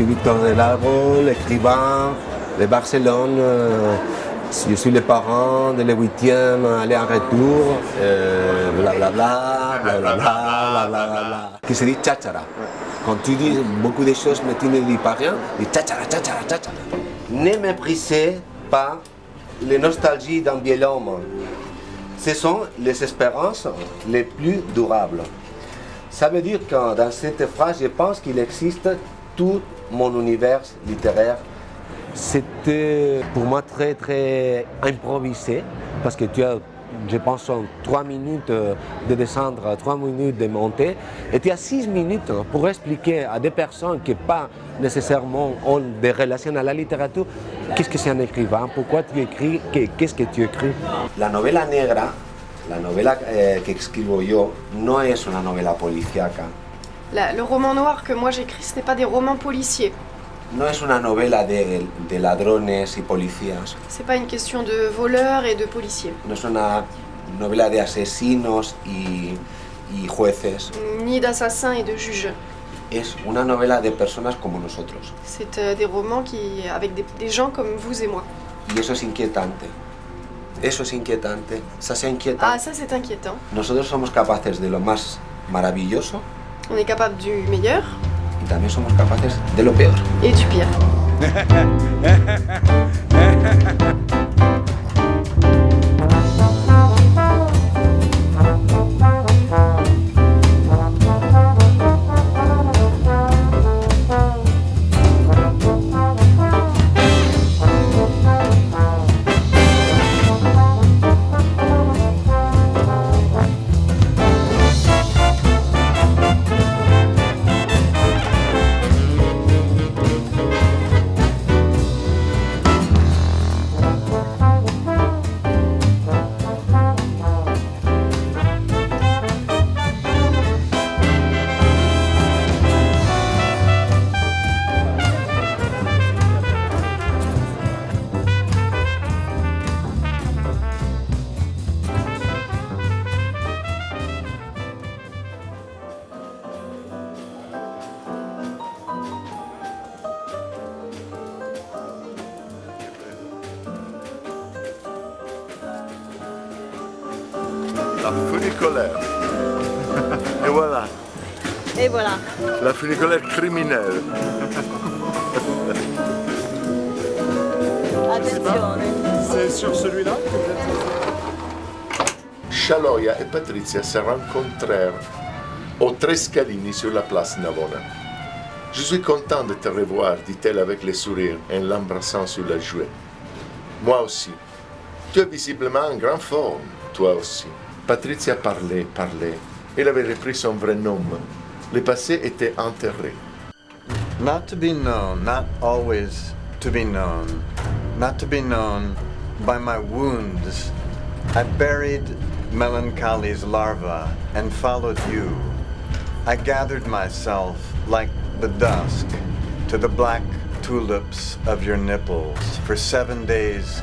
suis Victor Delabo, l'écrivain de Barcelone. Je suis le parent de le 8e aller en retour, blablabla, blablabla, blablabla, qui se dit tchatchara. Quand tu dis beaucoup de choses mais tu ne dis pas rien, dis tchatchara, tchatchara, tchatchara. Ne méprisez pas les nostalgies d'un vieil homme. Ce sont les espérances les plus durables. Ça veut dire que dans cette phrase, je pense qu'il existe tout mon univers littéraire. C'était pour moi très très improvisé parce que tu as, je pense, 3 minutes de descendre, 3 minutes de monter et tu as 6 minutes pour expliquer à des personnes qui pas nécessairement ont des relations à la littérature qu'est-ce que c'est un écrivain, pourquoi tu écris, qu'est-ce que tu écris. La novela negra, la novela que escribo yo, no es una novela policíaca. Le roman noir que moi j'écris, ce n'est pas des romans policiers. No es una novela de ladrones y policías. C'est pas une question de voleurs et de policiers. No es una novela de asesinos y jueces. Ni d'assassins et de juges. Es una novela de personas como nosotros. C'est des romans avec des gens comme vous et moi. Y eso es inquietante. Eso es inquietante. Ça c'est inquiétant. Ah, ça c'est inquiétant. Nosotros somos capaces de lo más maravilloso. On est capable du meilleur. Y también somos capaces de lo peor. Et du pire. La funiculaire. Et voilà. Et voilà. La funiculaire criminelle. Attenzione. C'est sur celui-là que vous êtes... Chaloia et Patricia se rencontrèrent aux Trescalini sur la place Navona. Je suis content de te revoir, dit-elle avec le sourire en l'embrassant sur la joue. Moi aussi. Tu es visiblement en grande forme, toi aussi. Patricia parlait. Elle avait repris son vrai nom. Le passé était enterré. Not to be known, not always to be known. Not to be known by my wounds. I buried melancholy's larva and followed you. I gathered myself like the dusk to the black tulips of your nipples. For 7 days,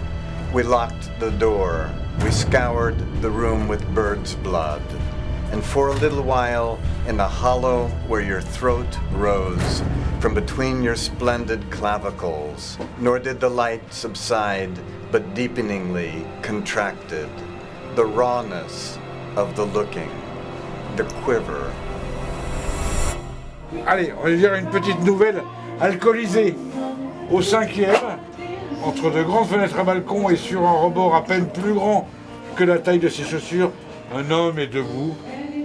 we locked the door. We scoured the room with bird's blood. And for a little while, in the hollow where your throat rose, from between your splendid clavicles, nor did the light subside, but deepeningly contracted. The rawness of the looking, the quiver. Allez, on va dire une petite nouvelle alcoolisée. Au 5e, entre de grandes fenêtres à balcon et sur un rebord à peine plus grand que la taille de ses chaussures, un homme est debout,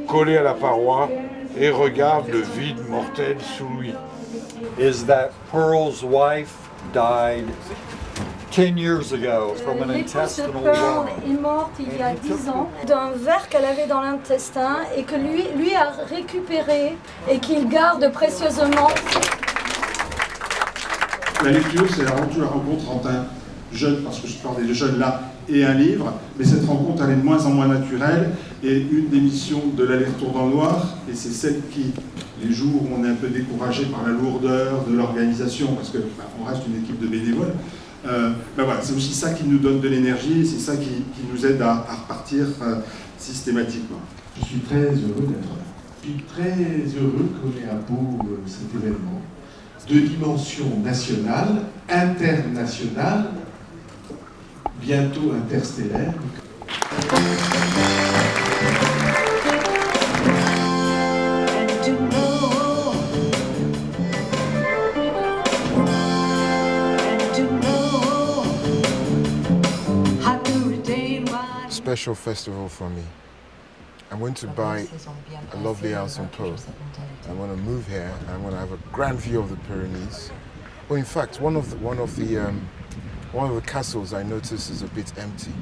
collé à la paroi, et regarde le vide mortel sous lui. Is that Pearl's wife died 10 years ago from an L'épouse de intestinal Pearl worm. est morte il y a 10 ans d'un ver qu'elle avait dans l'intestin et que lui a récupéré et qu'il garde précieusement. La lecture, c'est avant tout la rencontre entre un jeune, parce que je parle des jeunes là, et un livre, mais cette rencontre elle est de moins en moins naturelle, et une des missions de l'aller-retour dans le noir, et c'est celle qui, les jours où on est un peu découragé par la lourdeur de l'organisation, parce que on reste une équipe de bénévoles, voilà, c'est aussi ça qui nous donne de l'énergie, et c'est ça qui nous aide à repartir systématiquement. Je suis très heureux d'être là. Je suis très heureux qu'on ait à Pau cet événement. de dimension nationale, internationale, bientôt interstellaire. Special festival for me. I'm going to buy a lovely house in Pau. I'm going to move here. I'm going to have a grand view of the Pyrenees. Well, in fact, one of the castles I noticed is a bit empty.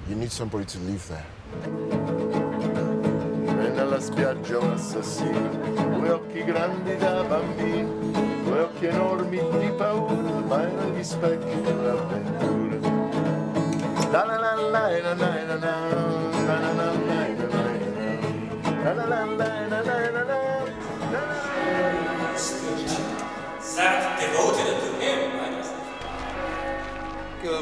You need somebody to live there. Nella spiaggia un assassino, due occhi grandi da bambino, due occhi enormi di paura, ma erano gli specchi dell'avventura. La la la la la la la la la la la la la la la la.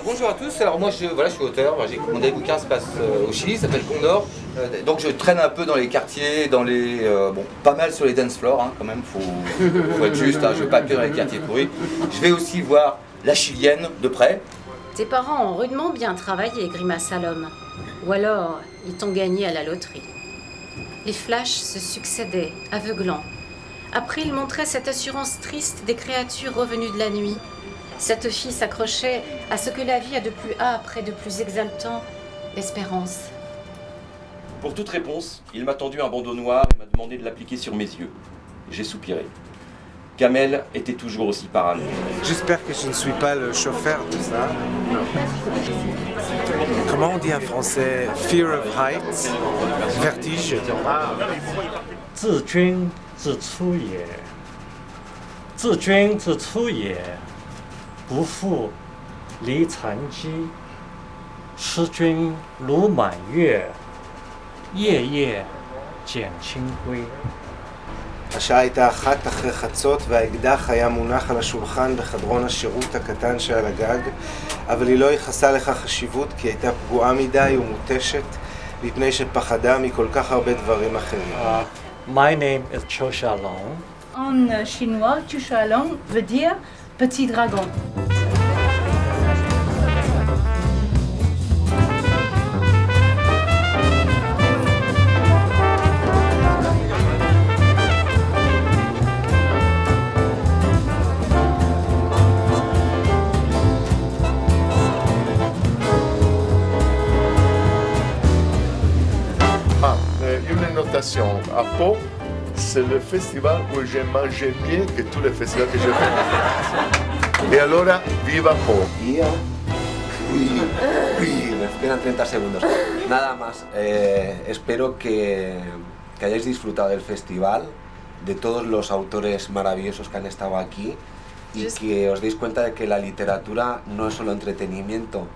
Bonjour à tous, alors moi je suis auteur, mon dernier bouquin se passe au Chili, ça s'appelle Condor, donc je traîne un peu dans les quartiers, pas mal sur les dance floors hein, quand même, faut être juste, hein, je ne veux pas que dans les quartiers pourris. Je vais aussi voir la chilienne de près. Tes parents ont rudement bien travaillé, Grimace à l'homme, ou alors ils t'ont gagné à la loterie. Les flashs se succédaient, aveuglants. Après ils montraient cette assurance triste des créatures revenues de la nuit. Cette fille s'accrochait à ce que la vie a de plus âpre et de plus exaltant, l'espérance. Pour toute réponse, il m'a tendu un bandeau noir et m'a demandé de l'appliquer sur mes yeux. J'ai soupiré. Kamel était toujours aussi parano. J'espère que je ne suis pas le chauffeur de ça. Comment on dit en français? Fear of heights? Vertige? 自君自出也，自君自出也，不复离残机。诗君如满月，夜夜减清辉。 השעה הייתה 1 אחרי חצות והאקדח היה מונח על השולחן בחדרון השירות הקטן שעל הגג, אבל היא לא ייחסה לכך חשיבות כי הייתה פגועה מדי ומותשת מפני שפחדה מכל כך הרבה דברים אחרים. My name is Qiu Xiaolong. En chinois, Qiu Xiaolong veut dire petit dragon. À Pau, c'est le festival où j'ai mangé mieux que tous les festivals que j'ai fait. Et alors, viva Pau. Me esperan 30 segundos. Nada más. Espero que hayáis disfrutado del festival, de todos los autores maravillosos que han estado aquí y que os deis cuenta de que la literatura no es solo entretenimiento,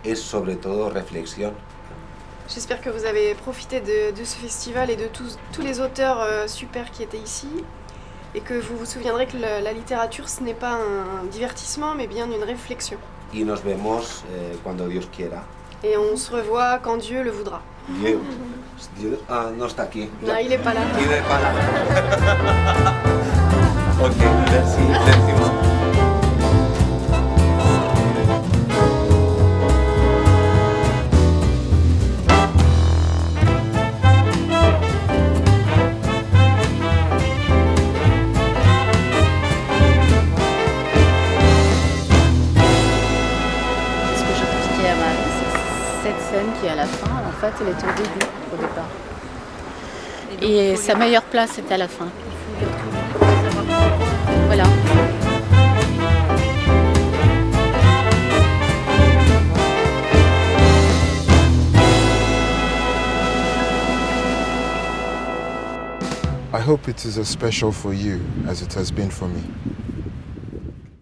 es sobre todo reflexión. J'espère que vous avez profité de ce festival et de tous les auteurs super qui étaient ici et que vous vous souviendrez que la littérature ce n'est pas un divertissement mais bien une réflexion. Y nos vemos cuando Dios quiera. Et on se revoit quand Dieu le voudra. Dieu. Ah, no está aquí. Non, il n'est pas là. Il n'est pas là. Ok, merci. Merci beaucoup. Cette scène qui est à la fin, en fait, elle est au début, au départ. Et sa meilleure place est à la fin. Voilà. I hope it is as special for you as it has been for me.